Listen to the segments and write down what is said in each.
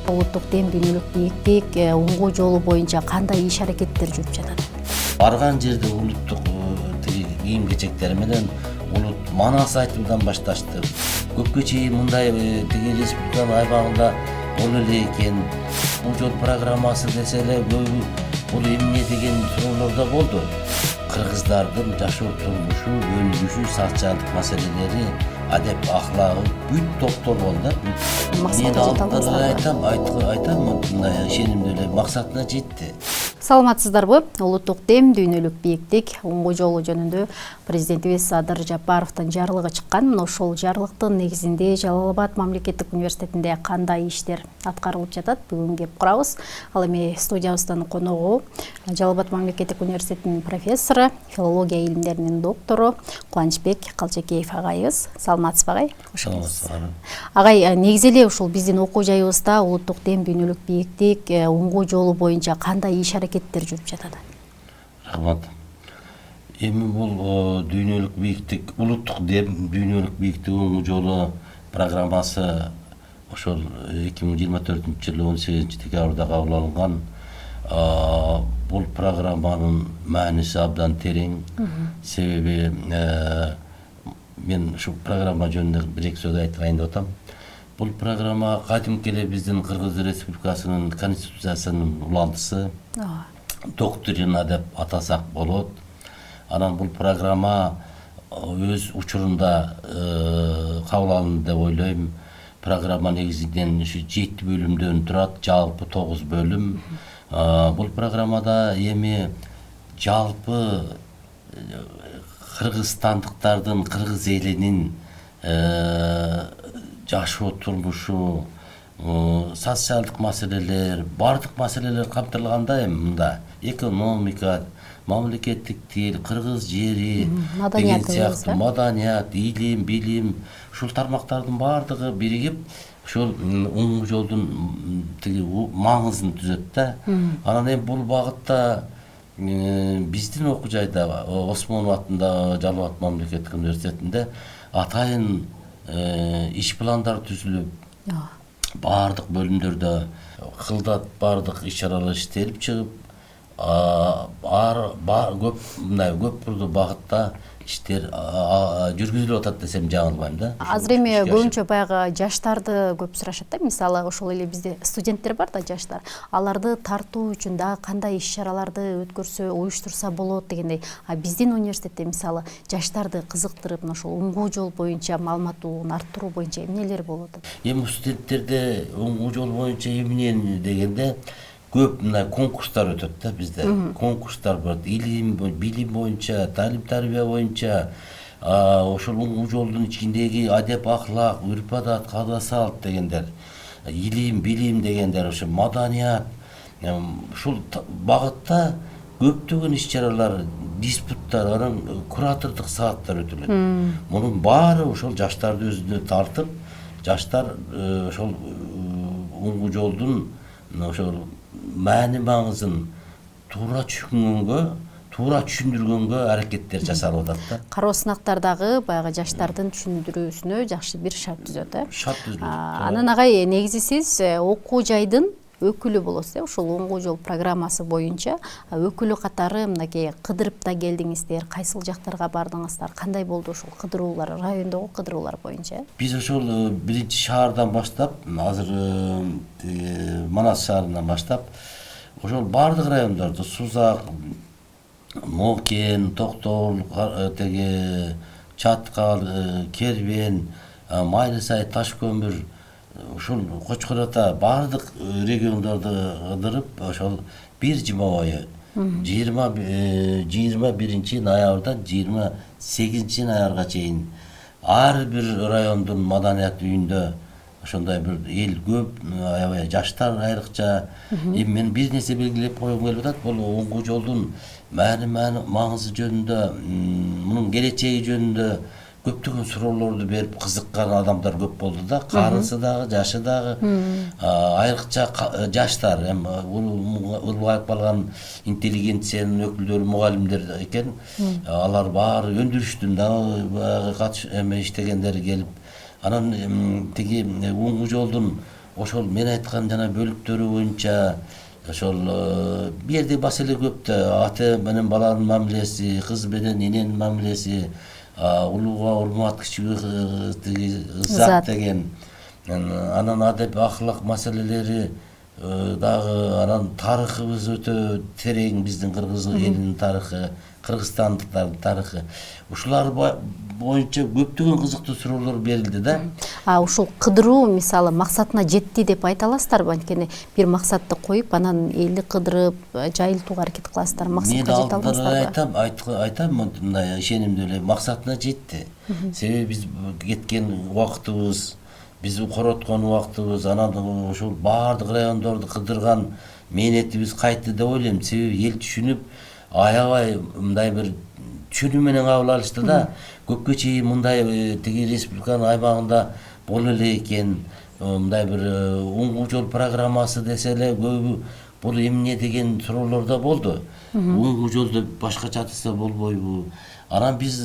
Улуттук дем, дүйнөлүк бийиктик, уңгуу жолу боюнча кандай иш-аракеттер жүрүп жатат? Барган жерде улуттук кийим кечектери менен улут манас айтуудан башташты. Көпкө чейин мындай республиканын аймагында боло эле экен. Бул жол программасы десе эле көбү бул эмне деген суроолор да болду. Кыргыздардын жашоо турмушу, өнүгүшү, социалдык маселелери, адеп ахлагы бүт токтолгон да. Мен алдыдан айтам, мындай ишенимдүү эле максатына жетти. Саламатсыздарбы? Улуттук дем, дүйнөлүк бийиктик, уңгуу жолу жөнүндө президентибиз Садыр Жапаровдун жарлыгы чыккан. Мына ошол жарлыктын негизинде Жалал Абад мамлекеттик университетинде кандай иштер аткарылып жатат? Бүгүн кеп курабыз. Ал эми студиябыздын коногу Жалал Абад мамлекеттик университетинин профессору, филология илимдеринин доктору Кубанычбек Калчекеев агайыбыз. Саламатсызбы агай? Кош келипсиз. Агай, негизи эле ушул биздин окуу жайыбызда улуттук дем, дүйнөлүк бийиктик, уңгуу жолу боюнча кандай иш-аракеттер жүрүп жатат? Рахмат. Эми бул дүйнөлүк бийиктик, улуттук дем, дүйнөлүк бийиктик уңгуу жолу программасы ошол 2024-жылы 18 декабрда кабыл алынган. Бул программанын мааниси абдан терең. Себеби мен ушу программа жөнүндө бир-эки сөз айтайын деп атам. Бул программа кадимки эле биздин Кыргыз Республикасынын конституциясынын улантысы, доктрина деп атасак болот. Анан бул программа өз учурунда кабыл алынды деп ойлойм. Программа негизинен ушу 7 бөлүмдөн турат, жалпы 9 бөлүм. Бул программада эми жалпы кыргызстандыктардын, кыргыз элинин жашоо турмушу, социалдык маселелер, бардык маселелер камтылганда эми мында экономика, мамлекеттик тил, кыргыз жери деген сыяктуу маданият, илим, билим, ушул тармактардын бардыгы биригип ошол уңгуу жолдун маңызын түзөт да. Анан эми бул багытта биздин окуу жайда Осмонов атындагы Жалал Абад мамлекеттик университетинде атайын иш пландар түзүлүп, бардык бөлүмдөрдө кылдат бардык иш-чаралар иштелип чыгып, көп бурлуу багытта иштер жүргүзүлүп атат десем жаңылбайм да. Азыр эми көбүнчө баягы жаштарды көп сурашат да. Мисалы, ошол эле бизде студенттер бар да, жаштар. Аларды тартуу үчүн дагы кандай иш-чараларды өткөрсө, уюштурса болот дегендей. Биздин университетте мисалы жаштарды кызыктырып, ошол уңгуу жол боюнча маалыматтуулугун арттыруу боюнча эмнелер болот? Эми студенттерде уңгуу жол боюнча эмне дегенде көп мына конкурстар өтөт да бизде. Конкурстар бар. Илим, билим боюнча, талим-тарбия боюнча, ошол уңгуу жолдун ичиндеги адеп, ахлак, үрп-адат, каада-салт дегендер, илим, билим дегендер, ошо маданият, ушул багытта көптөгөн иш-чаралар, диспуттар, анан куратордук сааттар өтүлөт. Мунун баары ошол жаштарды өзүнө тартып, жаштар ошол уңгуу жолдун ошол маани маңызын туура түшүндүргөнгө аракеттер жасалып атат да. Кароо сынактардагы баягы жаштардын түшүндүрүүсүнө жакшы бир шарт түзөт, Шарт түзүлөт. Анан агай, негизи сиз окуу жайдын өкүлү болосуз, ошол уңгуу жол программасы боюнча өкүлү катары мынакей кыдырып да келдиңиздер, кайсыл жактарга бардыңыздар, кандай болду ошол кыдыруулар, райондогу кыдыруулар боюнча? Биз ошол биринчи шаардан баштап, азыр Манас шаарынан баштап, ошол бардык райондордо Сузак, Нокен, Токтол, Чаткал, Кербен, Майлысай, Ташкөмүр, ушул Кочкор ата бардык региондорду кыдырып, ошол бир жума бою 21 ноябрдан 28 ноябрга чейин ар бир райондун маданият үйүндө ошондой бир эл көп, аябай жаштар айрыкча. Эми мен бир нерсе белгилеп койгум келип атат. Бул уңгуу жолдун маңызы жөнүндө, мунун келечеги жөнүндө көптөгөн суроолорду берип кызыккан адамдар көп болду да. Карысы дагы, жашы дагы, айрыкча жаштар, эми улгайып калган интеллигенциянын өкүлдөрү, мугалимдер экен. Алар баары өндүрүштүн дагы иштегендер келип, анан тиги уңгуу жолдун ошол мен айткан жана бөлүктөрү боюнча ошол бул жерде маселе көп да. Ата менен баланын мамилеси, кыз менен эненин мамилеси, улууга урмат, кичүүгө ызат деген, анан адеп ахлак маселелери дагы, анан тарыхыбыз өтө терең, биздин кыргыз элинин тарыхы, кыргызстандыктардын тарыхы. Ушулар боюнча көптөгөн кызыктуу суроолор берилди да. Ушул кыдыруу мисалы максатына жетти деп айта аласыздарбы? Анткени бир максатты коюп, анан элди кыдырып, жайылтууга аракет кыласыздар. Максатка жете албайсыздарбы? Айтам мындай ишенимдүү эле, максатына жетти. Себеби биз кеткен убактыбыз, биз короткон убактыбыз, анан ушул баардык райондорду кыдырган мээнетибиз кайтты деп ойлойм. Себеби эл түшүнүп, аябай мындай бир түшүнүү менен кабыл алышты да. Көпкө чейин мындай тиги республиканын аймагында боло эле экен, мындай бир оңгу жол программасы десе эле көбү бул эмне деген суроолор да болду. Оңгу жолду башкача атаса болбойбу? Анан биз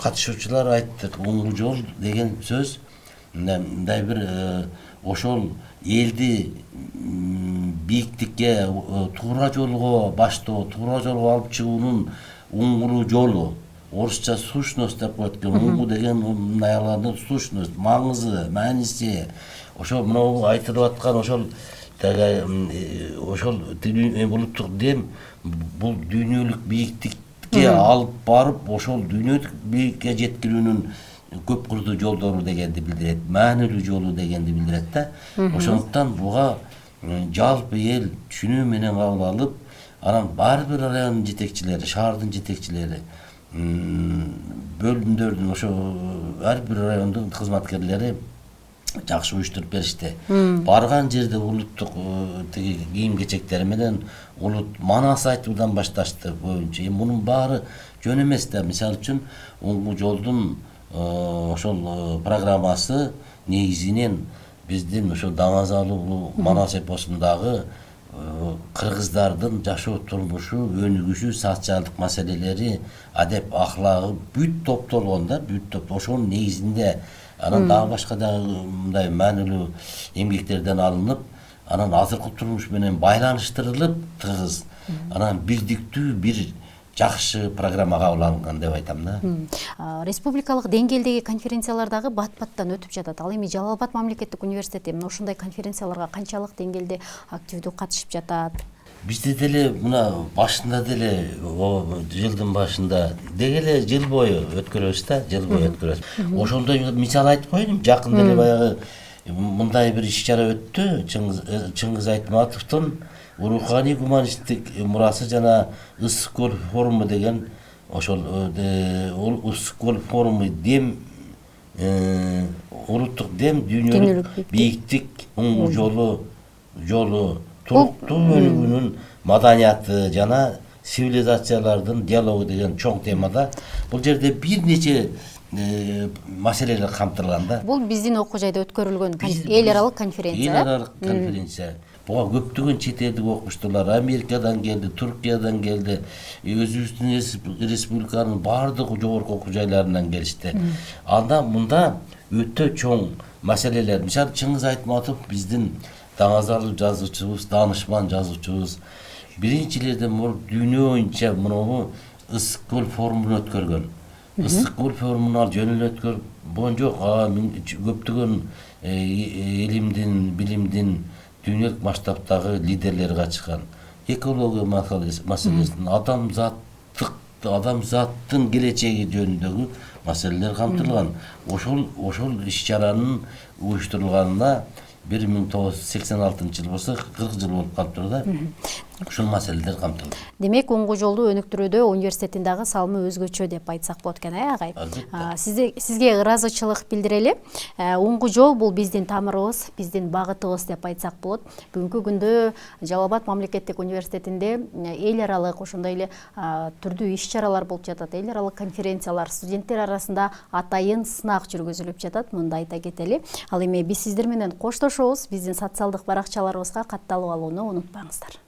катышуучулар айттык, оңгу жол деген сөз мындай бир ошол элди бийиктикке, туура жолго баштоо, туура жолго алып чыгуунун оңгуруу жолу. Орусча сущность деп коет экен. Оңгу деген мынайлардын сущность, маңызы, мааниси. Ошол мына айтылып аткан ошол улуттук дем бул дүйнөлүк бийиктикке алып барып, ошол дүйнөлүк бийикке жеткирүүнүн көп кырдуу жолдору дегенди билдирет, маанилүү жолу дегенди билдирет да. Ошондуктан буга жалпы эл түшүнүү менен кабыл алып, анан ар бир райондун жетекчилери, шаардын жетекчилери, бөлүмдөрдүн, ошо ар бир райондун кызматкерлери жакшы уюштуруп беришти. Барган жерде улуттук тиги кийим-кечектери менен улут манас айтуудан башташты көбүнчө. Мунун баары жөн эмес да. Мисалы үчүн оңгу жолдун ошол программасы негизинен биздин ошол Даңазалуу Манас эпосундагы кыргыздардын жашоо турмушу, өнүгүшү, социалдык маселелери, адеп ахлагы бүт топтолгон да, бүт топ. Ошонун негизинде анан дагы башка дагы мындай маанилүү эмгектерден алынып, анан азыркы турмуш менен байланыштырылып тыгыз, анан бирдиктүү бир жакшы программа кабыл алынган деп айтам да. Республикалык деңгээлдеги конференциялар дагы бат-баттан өтүп жатат. Ал эми Жалал Абад мамлекеттик университети мына ушундай конференцияларга канчалык деңгээлде активдүү катышып жатат? Бизде деле мына башында деле жылдын башында деги жыл бою өткөрөбүз да, жыл бою өткөрөбүз. Ошондо мисал айтып коеюн, жакында эле баягы мындай бир иш-чара өттү. Чыңгыз Айтматовдун руханий гуманисттик мурасы жана Ысык көл форуму деген, ошол Ысык көл форуму дем, улуттук дем, дүйнөлүк бийиктик, оңгу жолу, туруктуу өнүгүүнүн маданияты жана цивилизациялардын диалогу деген чоң темада бул жерде бир нече маселелер камтылган да. Бул биздин окуу жайда өткөрүлгөн эл аралык конференция. Эл аралык конференция. Буга көптөгөн чет элдик окумуштуулар Америкадан келди, Туркиядан келди, өзүбүздүн республиканын баардык жогорку окуу жайларынан келишти. Анда мында өтө чоң маселелер. Мисалы Чыңгыз Айтматов биздин Даңазалуу жазуучубуз, даанышман жазуучубуз. Биринчилерден дүйнө боюнча мына Ысык көл форумун өткөргөн. Ысык көл форумун ал жөн эле өткөргөн жок, көптөгөн илимдин, билимдин дүйнөлүк масштабтагы лидерлер катышкан. Экология маселесин, адамзаттын келечеги жөнүндөгү маселелер камтылган. Ошол иш-чаранын уюштурулганына 1986 жыл болсо 40 жыл болуп калыптыр да. Ушул маселелер камтылды. Демек, оңгу жолду өнүктүрүүдө университеттин дагы салымы өзгөчө деп айтсак болот экен, агай? Сизге ыраазычылык билдирели. Оңгу жол бул биздин тамырыбыз, биздин багытыбыз деп айтсак болот. Бүгүнкү күндө Жалал Абад мамлекеттик университетинде эл аралык ошондой эле түрдүү иш-чаралар болуп жатат. Эл аралык конференциялар, студенттер арасында атайын сынак жүргүзүлүп жатат. Мында айта кетели. Ал эми биз сиздер менен коштошобуз. Биздин социалдык баракчаларыбызга катталып алууну унутпаңыздар.